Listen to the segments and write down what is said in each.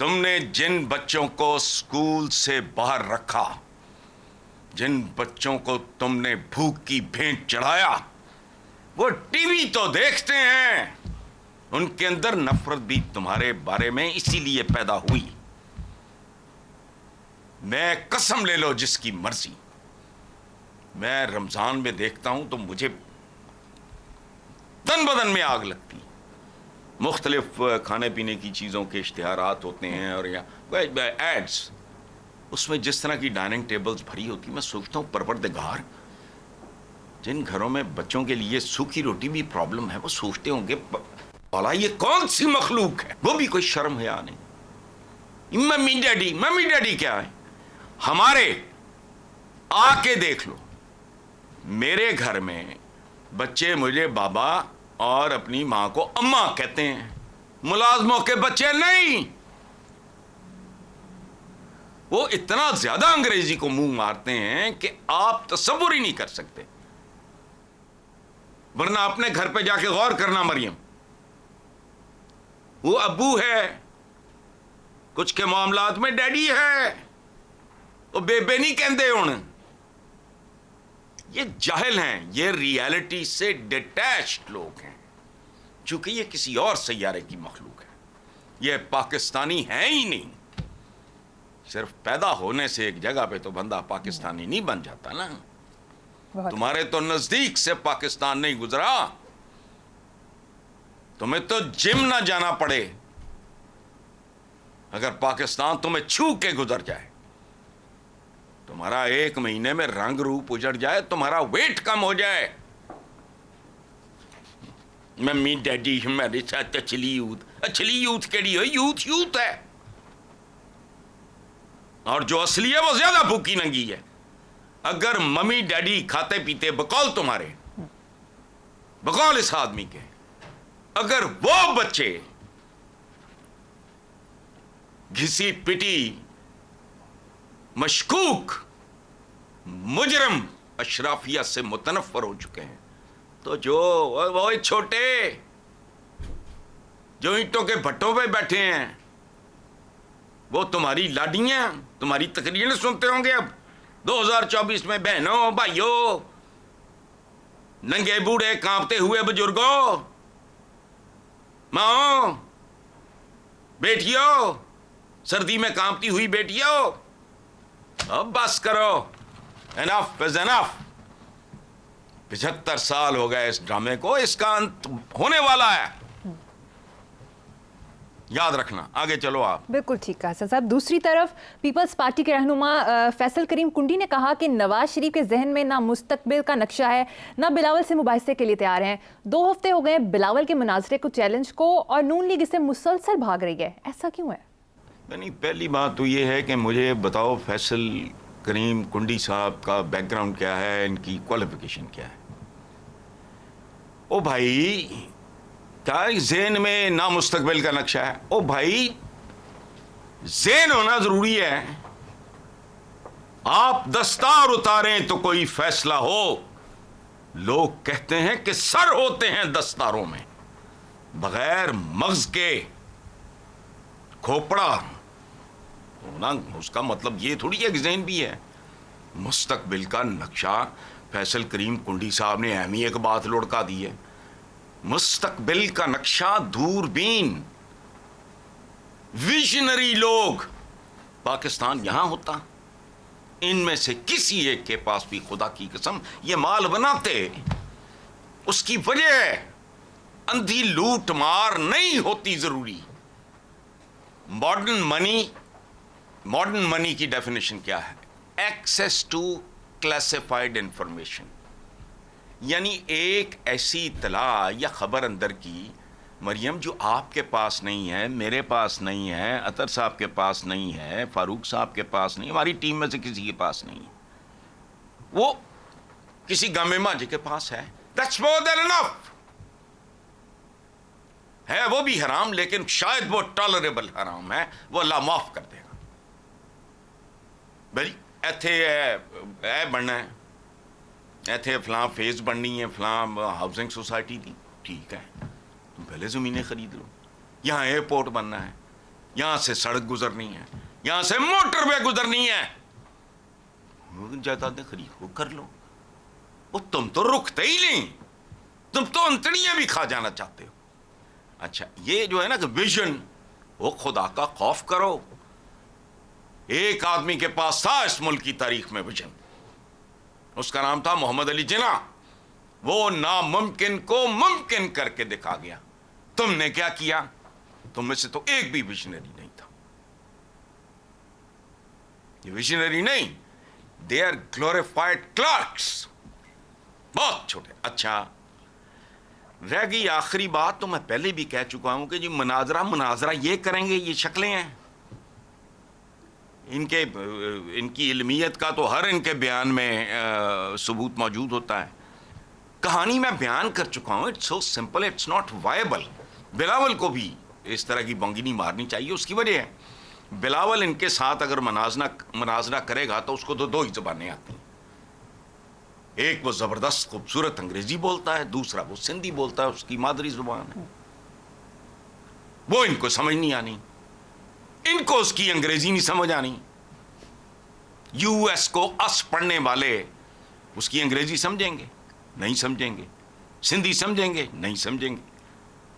تم نے جن بچوں کو اسکول سے باہر رکھا, جن بچوں کو تم نے بھوک کی بھینٹ چڑھایا, وہ ٹی وی تو دیکھتے ہیں, ان کے اندر نفرت بھی تمہارے بارے میں اسی لیے پیدا ہوئی. میں قسم لے لو جس کی مرضی, میں رمضان میں دیکھتا ہوں تو مجھے تن بدن میں آگ لگتی. مختلف کھانے پینے کی چیزوں کے اشتہارات ہوتے ہیں اور ایڈز, اس میں جس طرح کی ڈائننگ ٹیبلز بھری ہوتی, میں سوچتا ہوں پروردگار, جن گھروں میں بچوں کے لیے سوکھی روٹی بھی پرابلم ہے, وہ سوچتے ہوں گے بھلا یہ کون سی مخلوق ہے, وہ بھی کوئی شرم حیا نہیں. ممی ڈیڈی کیا ہے ہمارے, آ کے دیکھ لو میرے گھر میں بچے مجھے بابا اور اپنی ماں کو اماں کہتے ہیں, ملازموں کے بچے نہیں. وہ اتنا زیادہ انگریزی کو منہ مارتے ہیں کہ آپ تصور ہی نہیں کر سکتے. ورنہ اپنے گھر پہ جا کے غور کرنا مریم, وہ ابو ہے, کچھ کے معاملات میں ڈیڈی ہے, وہ بیبے نہیں کہندے ہوں. یہ جاہل ہیں, یہ ریالٹی سے ڈیٹیچڈ لوگ ہیں, چونکہ یہ کسی اور سیارے کی مخلوق ہے, یہ پاکستانی ہے ہی نہیں. صرف پیدا ہونے سے ایک جگہ پہ تو بندہ پاکستانی نہیں بن جاتا نا. تمہارے تو نزدیک سے پاکستان نہیں گزرا, تمہیں تو جم نہ جانا پڑے اگر پاکستان تمہیں چھو کے گزر جائے. تمہارا 1 مہینے میں رنگ روپ اجڑ جائے, تمہارا ویٹ کم ہو جائے. ممی ڈیڈی ہمارے ساتھ اچھلی یوتھ کیڑی ہو, یوتھ ہے, اور جو اصلی ہے وہ زیادہ بھوکی ننگی ہے. اگر ممی ڈیڈی کھاتے پیتے بقول تمہارے, بقول اس آدمی کے, اگر وہ بچے گھسی پٹی مشکوک مجرم اشرافیہ سے متنفر ہو چکے ہیں, تو جو وہ چھوٹے جو اینٹوں کے بھٹوں پہ بیٹھے ہیں, وہ تمہاری لاڈیاں تمہاری تقریریں سنتے ہوں گے. اب 2024 میں بہنوں بھائیوں, ننگے بوڑھے کانپتے ہوئے بزرگوں, ماں بیٹیوں, سردی میں کانپتی ہوئی بیٹیوں, اب بس کرو, انف از انف. 75 سال ہو گئے اس ڈرامے کو, اس کا انت ہونے والا ہے, یاد رکھنا. آگے چلو آپ. بالکل ٹھیک کہا صاحب. دوسری طرف پیپلز پارٹی کے رہنما فیصل کریم کنڈی نے کہا کہ نواز شریف کے ذہن میں نہ مستقبل کا نقشہ ہے, نہ بلاول سے مباحثے کے لیے تیار ہیں. 2 ہفتے ہو گئے بلاول کے مناظرے کو چیلنج کو, اور نون لیگ اسے مسلسل بھاگ رہی ہے, ایسا کیوں ہے؟ یعنی پہلی بات تو یہ ہے کہ مجھے بتاؤ فیصل کریم کنڈی صاحب کا بیک گراؤنڈ کیا ہے, ان کی کوالیفیکیشن کیا ہے. او بھائی, کیا ذہن میں نہ مستقبل کا نقشہ ہے؟ او بھائی, ذہن ہونا ضروری ہے. آپ دستار اتاریں تو کوئی فیصلہ ہو. لوگ کہتے ہیں کہ سر ہوتے ہیں دستاروں میں, بغیر مغز کے کھوپڑا ہونا, اس کا مطلب یہ تھوڑی ہے کہ ذہن بھی ہے. مستقبل کا نقشہ فیصل کریم کنڈی صاحب نے اہم ہی ایک بات لڑکا دی ہے. مستقبل کا نقشہ دوربین ویژنری لوگ پاکستان یہاں ہوتا, ان میں سے کسی ایک کے پاس بھی خدا کی قسم یہ مال بناتے. اس کی وجہ اندھی لوٹ مار نہیں ہوتی ضروری. ماڈرن منی کی ڈیفینیشن کیا ہے؟ ایکسیس ٹو کلاسیفائڈ انفارمیشن, یعنی ایک ایسی اطلاع یا خبر اندر کی مریم جو آپ کے پاس نہیں ہے, میرے پاس نہیں ہے, اطہر صاحب کے پاس نہیں ہے, فاروق صاحب کے پاس نہیں, ہماری ٹیم میں سے کسی کے پاس نہیں ہے, وہ کسی گامے ماجے کے پاس ہے. That's more than enough. ہے وہ بھی حرام, لیکن شاید وہ ٹالریبل حرام ہے, وہ اللہ معاف کر دے گا. بھائی ایتھے اے بننا ہے, ایتھے فلاں فیز بننی ہے, فلاں ہاؤسنگ سوسائٹی دی, ٹھیک ہے, تم پہلے زمینیں خرید لو. یہاں ایئرپورٹ بننا ہے, یہاں سے سڑک گزرنی ہے, یہاں سے موٹر وے گزرنی ہے, جائیدادیں خرید وہ کر لو. وہ تم تو رکتے ہی نہیں, تم تو انتڑیاں بھی کھا جانا چاہتے ہو. اچھا یہ جو ہے نا کہ ویژن, وہ خدا کا خوف کرو. ایک آدمی کے پاس تھا اس ملک کی تاریخ میں ویژن, اس کا نام تھا محمد علی جناح. وہ ناممکن کو ممکن کر کے دکھا گیا. تم نے کیا کیا؟ تم میں سے تو ایک بھی ویژنری نہیں تھا. یہ ویژنری نہیں, دے آر گلوریفائڈ کلرکس, بہت چھوٹے. اچھا رہ گئی آخری بات, تو میں پہلے بھی کہہ چکا ہوں کہ جی مناظرہ یہ کریں گے, یہ شکلیں ہیں ان کی علمیت کا تو ہر ان کے بیان میں ثبوت موجود ہوتا ہے. کہانی میں بیان کر چکا ہوں, it's so simple, it's not viable. Bilawal کو بھی اس طرح کی بونگی نہیں مارنی چاہیے. اس کی وجہ ہے بلاول ان کے ساتھ اگر مناظرہ کرے گا تو اس کو تو دو ہی زبانیں آتی ہیں. ایک وہ زبردست خوبصورت انگریزی بولتا ہے, دوسرا وہ سندھی بولتا ہے, اس کی مادری زبان ہے. وہ ان کو سمجھ نہیں آنی, ان کو اس کی انگریزی نہیں سمجھ آنی. یو ایس کو اس پڑھنے والے اس کی انگریزی سمجھیں گے؟ نہیں سمجھیں گے. سندھی سمجھیں گے؟ نہیں سمجھیں گے.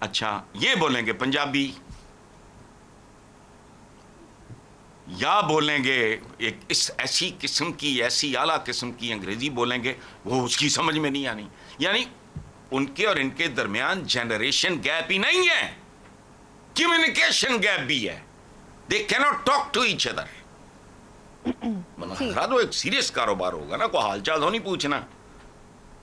اچھا یہ بولیں گے پنجابی, یا بولیں گے ایک اس ایسی قسم کی, ایسی اعلیٰ قسم کی انگریزی بولیں گے, وہ اس کی سمجھ میں نہیں آنی. یعنی ان کے اور ان کے درمیان جنریشن گیپ ہی نہیں ہے, کمیونیکیشن گیپ بھی ہے. They can't talk to each other. مناظرہ تو ایک سیریس کاروبار ہوگا نا, کوئی حال چال تو نہیں پوچھنا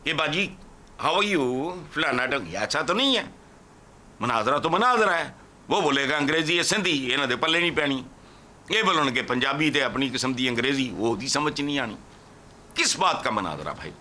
کہ باجی ہاؤ آر یو فلانا, ایسا تو نہیں ہے. مناظرہ تو مناظرہ ہے. وہ بولے گا انگریزی ہے سندھی, انہوں دے پلے نہیں پینی. یہ بولن گے پنجابی تے اپنی قسم دی انگریزی, وہ دی سمجھ نہیں آنی. کس بات کا مناظرہ بھائی؟